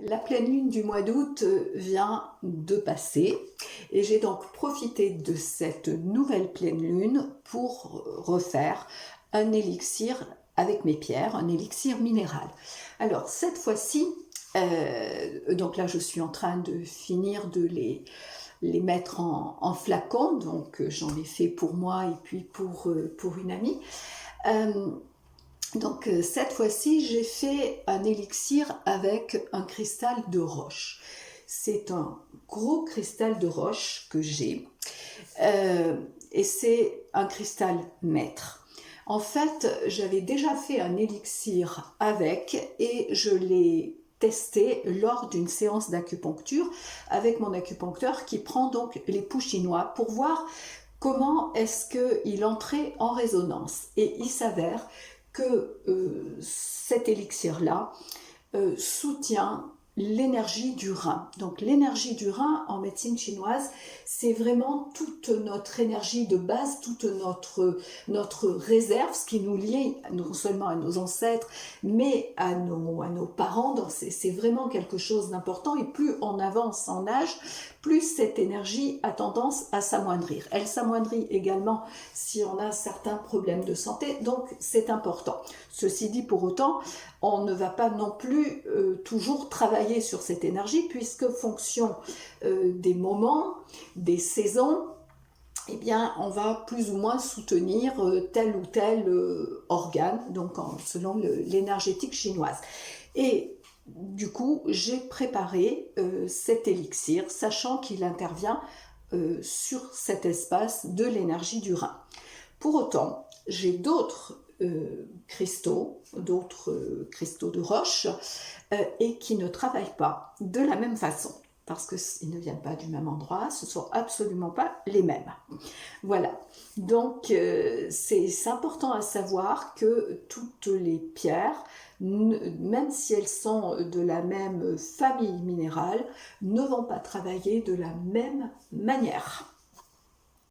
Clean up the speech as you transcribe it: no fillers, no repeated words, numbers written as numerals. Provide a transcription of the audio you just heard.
La pleine lune du mois d'août vient de passer et j'ai donc profité de cette nouvelle pleine lune pour refaire un élixir avec mes pierres, un élixir minéral. Alors cette fois-ci, donc là je suis en train de finir de les mettre en flacon, donc j'en ai fait pour moi et puis pour une amie. Euh, donc cette fois-ci, j'ai fait un élixir avec un cristal de roche. C'est un gros cristal de roche que j'ai et c'est un cristal maître. En fait, j'avais déjà fait un élixir avec et je l'ai testé lors d'une séance d'acupuncture avec mon acupuncteur qui prend donc les poux chinois pour voir comment est-ce qu'il entrait en résonance. Et il s'avère que cet élixir-là soutient l'énergie du rein. Donc l'énergie du rein en médecine chinoise, c'est vraiment toute notre énergie de base, toute notre réserve, ce qui nous lie non seulement à nos ancêtres, mais à nos parents. C'est vraiment quelque chose d'important et plus on avance en âge, plus cette énergie a tendance à s'amoindrir. Elle s'amoindrit également si on a certains problèmes de santé, donc c'est important. Ceci dit, pour autant, on ne va pas non plus toujours travailler sur cette énergie puisque fonction des moments, des saisons, eh bien, on va plus ou moins soutenir tel ou tel organe, donc selon l'énergétique chinoise. Et du coup, j'ai préparé cet élixir, sachant qu'il intervient sur cet espace de l'énergie du rein. Pour autant, j'ai d'autres cristaux de roche et qui ne travaillent pas de la même façon parce qu'ils ne viennent pas du même endroit, ce ne sont absolument pas les mêmes. Voilà, donc c'est important à savoir que toutes les pierres, même si elles sont de la même famille minérale, ne vont pas travailler de la même manière.